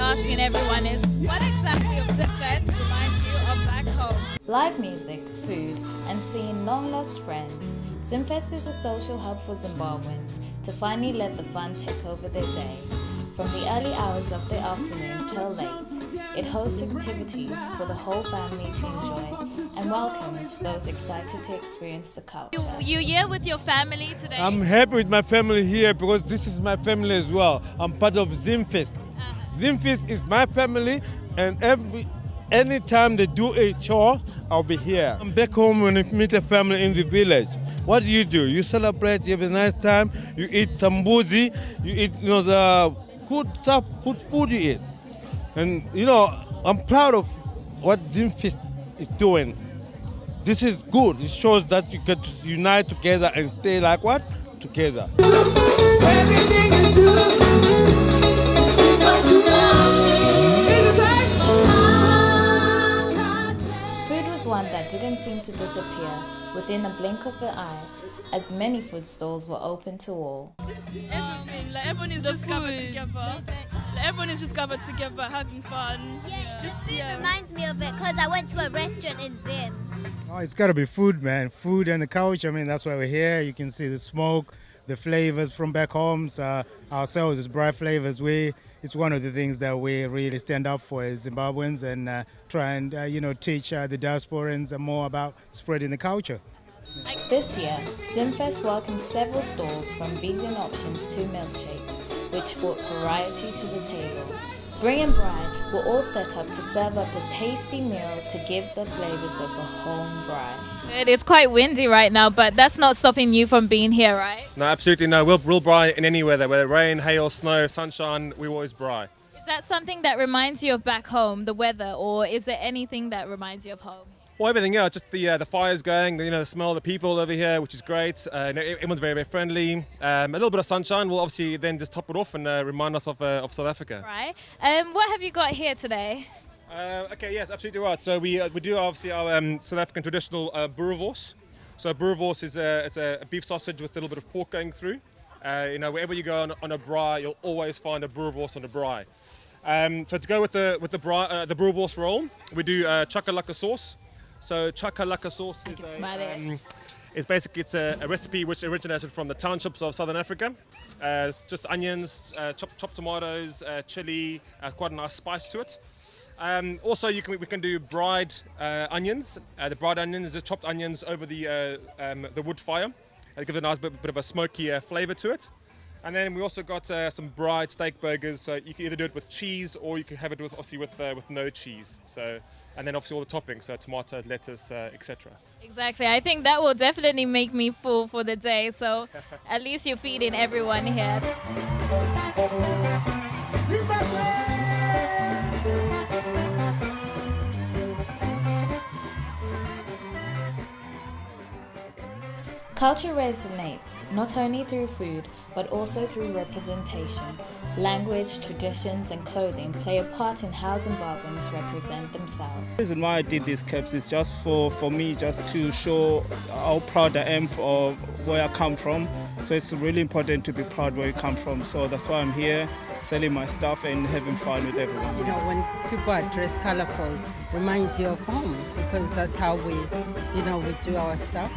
asking everyone is, what exactly of Zimfest reminds you of back home? Live music, food, and seeing long-lost friends. Zimfest is a social hub for Zimbabweans to finally let the fun take over their day. From the early hours of the afternoon till late, it hosts activities for the whole family to enjoy and welcomes those excited to experience the culture. You here with your family today? I'm happy with my family here because this is my family as well. I'm part of Zimfest. Zimfest is my family, and anytime they do a show, I'll be here. I'm back home when I meet a family in the village. What do? You celebrate, you have a nice time, you eat some boozy, you eat the good stuff, good food you eat. And I'm proud of what Zimfest is doing. This is good. It shows that you can unite together and stay like what? Together. Everything you do is because you Food was one that didn't seem to disappear within a blink of an eye, as many food stalls were open to all. Just everything, everyone is just gathered together. Everyone is just gathered together, having fun. Yeah, just food reminds me of it because I went to a restaurant in Zim. Oh, it's got to be food, man. Food and the culture. I mean, that's why we're here. You can see the smoke, the flavors from back home. Ourselves is bright flavors. It's one of the things that we really stand up for as Zimbabweans and try and teach the diasporans more about spreading the culture. This year, Zimfest welcomed several stalls from vegan options to milkshakes, which brought variety to the table. Bring and Bri were all set up to serve up a tasty meal to give the flavors of a home bri. It's quite windy right now, but that's not stopping you from being here, right? No, absolutely no. We'll bri in any weather, whether rain, hail, snow, sunshine, we always bri. Is that something that reminds you of back home, the weather, or is there anything that reminds you of home? Well, everything, yeah, just the fire's going, the smell of the people over here, which is great. Everyone's very, very friendly. A little bit of sunshine will obviously then just top it off and remind us of South Africa. Right. What have you got here today? Okay, yes, absolutely right. So we do obviously our South African traditional boerewors. So boerewors is it's a beef sausage with a little bit of pork going through. Wherever you go on a braai, you'll always find a boerewors on a braai. So to go with the boerewors roll, we do chakalaka sauce. So chakalaka sauce is basically a recipe which originated from the townships of southern Africa. It's just onions, chopped tomatoes, chili, quite a nice spice to it. Also, we can do bride onions. The bride onions is just chopped onions over the wood fire. It gives a nice bit of a smoky flavour to it. And then we also got some bride steak burgers. So you can either do it with cheese or you can have it with no cheese. So, and then obviously all the toppings, so tomato, lettuce, etc. Exactly. I think that will definitely make me full for the day. So at least you're feeding everyone here. Culture resonates not only through food, but also through representation. Language, traditions, and clothing play a part in how Zimbabweans represent themselves. The reason why I did these caps is just for me, just to show how proud I am for where I come from. So it's really important to be proud where you come from. So that's why I'm here, selling my stuff and having fun with everyone. When people are dressed colorful, reminds you of home, because that's how we do our stuff.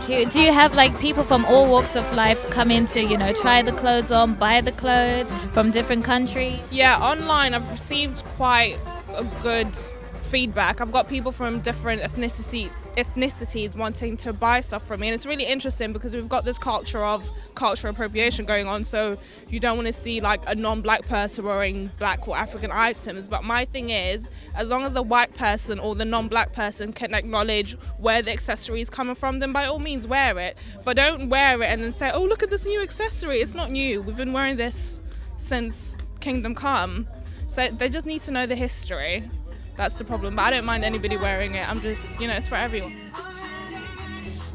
Do you have people from all walks of life come in to, try the clothes on, buy the clothes from different countries? Yeah, online I've received quite a good feedback. I've got people from different ethnicities wanting to buy stuff from me, and it's really interesting because we've got this culture of cultural appropriation going on. So you don't want to see a non-black person wearing black or African items, but my thing is, as long as the white person or the non-black person can acknowledge where the accessory is coming from, then by all means wear it, but don't wear it and then say, oh, look at this new accessory. It's not new. We've been wearing this since Kingdom Come. So they just need to know the history. That's the problem, but I don't mind anybody wearing it. I'm just, it's for everyone.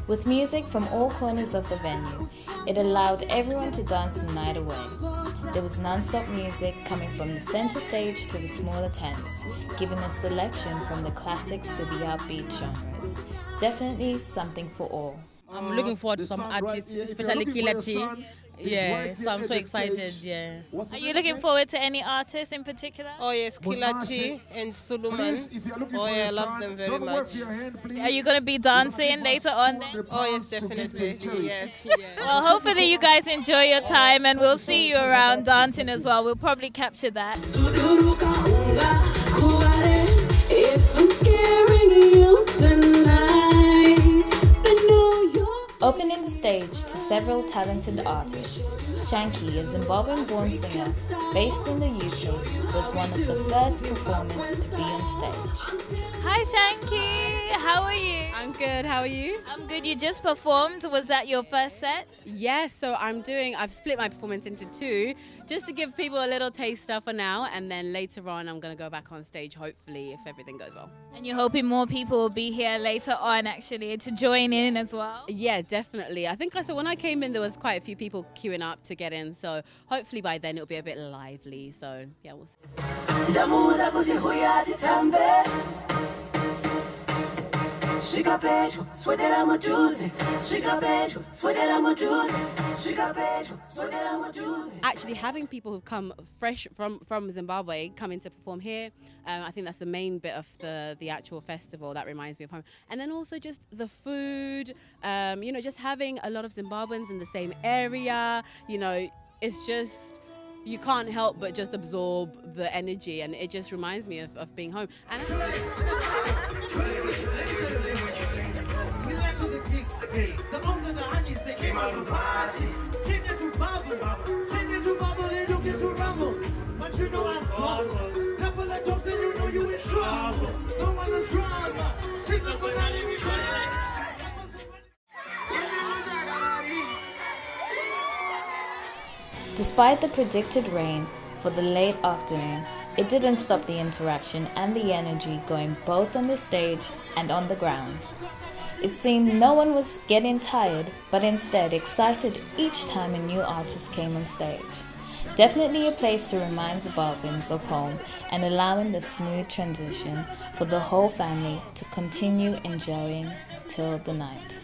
With music from all corners of the venue, it allowed everyone to dance the night away. There was non-stop music coming from the center stage to the smaller tents, giving a selection from the classics to the upbeat genres. Definitely something for all. I'm looking forward to some artists, especially Killer T. Yeah, so I'm so excited, yeah. Are you looking forward to any artists in particular? Oh yes, Tehilah Moyo and Sumluani. Oh yeah, I love them very much. Are you going to be dancing later on then? Oh yes, definitely, yes. Well, hopefully you guys enjoy your time and we'll see you around dancing as well. We'll probably capture that. If I'm scaring you tonight, then know you're... Opening the stage to several talented artists, Shanky, a Zimbabwean-born singer based in the UK, was one of the first performers to be on stage. Hi Shanky, how are you? I'm good, how are you? I'm good. You just performed. Was that your first set? Yes, so I've split my performance into two, just to give people a little taster for now, and then later on I'm going to go back on stage, hopefully, if everything goes well. And you're hoping more people will be here later on, actually, to join in as well? Yeah, definitely. I think I saw when I came in, there was quite a few people queuing up to get in, so hopefully by then it'll be a bit lively, so yeah, we'll see. Actually, having people who've come fresh from Zimbabwe coming to perform here, I think that's the main bit of the actual festival that reminds me of home. And then also just the food, just having a lot of Zimbabweans in the same area, it's just... you can't help but just absorb the energy, and it just reminds me of being home. And despite the predicted rain for the late afternoon, it didn't stop the interaction and the energy going both on the stage and on the grounds. It seemed no one was getting tired, but instead excited each time a new artist came on stage. Definitely a place to remind Zimbabweans of home and allowing the smooth transition for the whole family to continue enjoying till the night.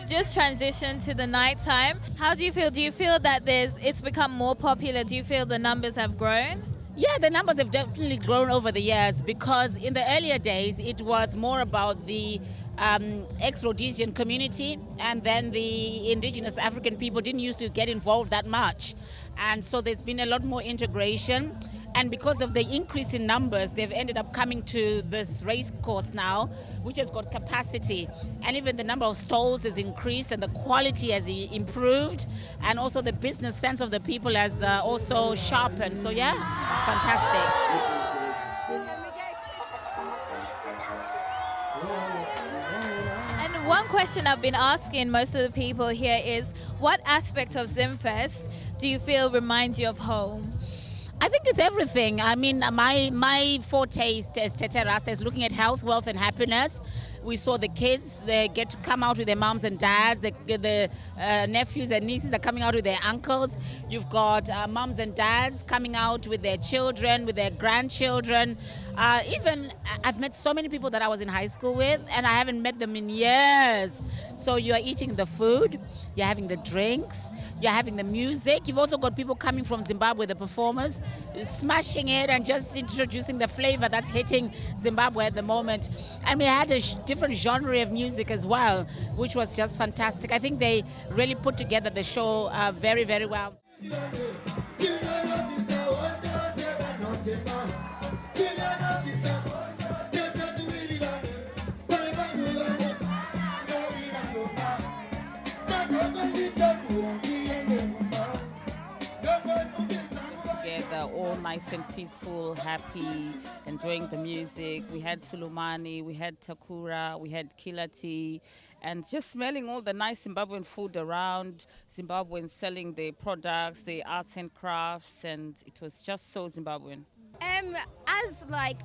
Just transition to the night time. How do you feel? Do you feel that it's become more popular? Do you feel the numbers have grown? Yeah, the numbers have definitely grown over the years, because in the earlier days it was more about the ex-Rhodesian community, and then the indigenous African people didn't used to get involved that much. And so there's been a lot more integration. And because of the increase in numbers, they've ended up coming to this race course now, which has got capacity. And even the number of stalls has increased, and the quality has improved. And also the business sense of the people has also sharpened. So yeah, it's fantastic. And one question I've been asking most of the people here is, what aspect of Zimfest do you feel reminds you of home? I think it's everything. I mean, my forte as Tete Rasta is looking at health, wealth, and happiness. We saw the kids, they get to come out with their moms and dads. The nephews and nieces are coming out with their uncles. You've got moms and dads coming out with their children, with their grandchildren. Even I've met so many people that I was in high school with, and I haven't met them in years. So you're eating the food, you're having the drinks, you're having the music. You've also got people coming from Zimbabwe, the performers, smashing it and just introducing the flavor that's hitting Zimbabwe at the moment. And we had a different genre of music as well, which was just fantastic. I think they really put together the show very, very well. All nice and peaceful, happy, enjoying the music. We had Sumluani, we had Takura, we had Tehilah Moyo, and just smelling all the nice Zimbabwean food around, Zimbabweans selling their products, their arts and crafts, and it was just so Zimbabwean.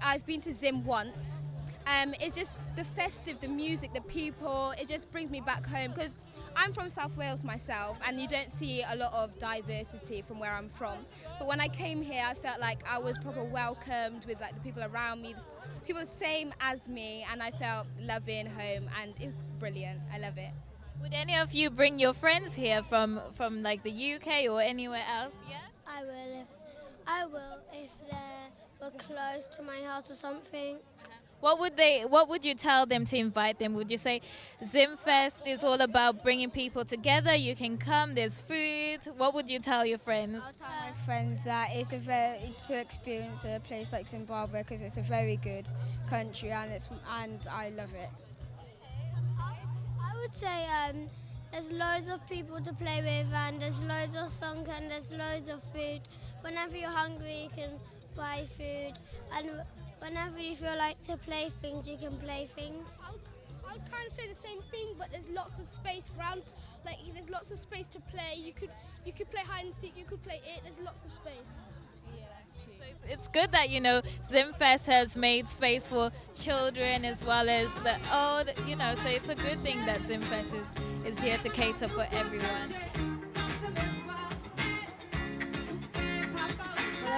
I've been to Zim once, it's just the festive, the music, the people, it just brings me back home, because I'm from South Wales myself, and you don't see a lot of diversity from where I'm from. But when I came here, I felt like I was proper welcomed with the people around me, people the same as me, and I felt loving home, and it was brilliant. I love it. Would any of you bring your friends here from like the UK or anywhere else? Yeah. I will if they were close to my house or something. What would you tell them to invite them? Would you say Zimfest is all about bringing people together? You can come. There's food. What would you tell your friends? I'll tell my friends that it's to experience a place like Zimbabwe because it's a very good country and I love it. I would say there's loads of people to play with and there's loads of songs and there's loads of food. Whenever you're hungry, you can buy food, and whenever you feel like to play things, you can play things. I would kind of say the same thing, but there's lots of space around. Like there's lots of space to play. You could play hide and seek. You could play it. There's lots of space. Yeah, that's true. So it's good that Zimfest has made space for children as well as the old. So it's a good thing that Zimfest is here to cater for everyone.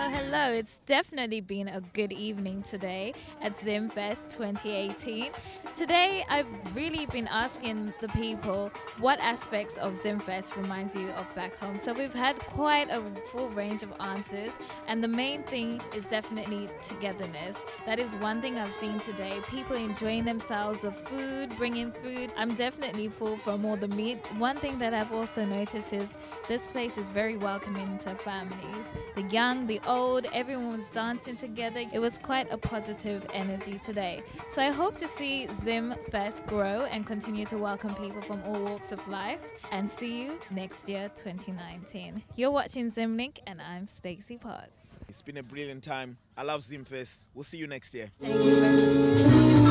Hello, it's definitely been a good evening today at Zimfest 2018. Today, I've really been asking the people what aspects of Zimfest reminds you of back home. So we've had quite a full range of answers, and the main thing is definitely togetherness. That is one thing I've seen today. People enjoying themselves, the food, bringing food. I'm definitely full from all the meat. One thing that I've also noticed is this place is very welcoming to families. The young, the old, everyone was dancing together. It was quite a positive energy today. So I hope to see Zimfest grow and continue to welcome people from all walks of life, and see you next year, 2019. You're watching Zimlink and I'm Stacey Potts. It's been a brilliant time. I love Zimfest. We'll see you next year. Thank you very much.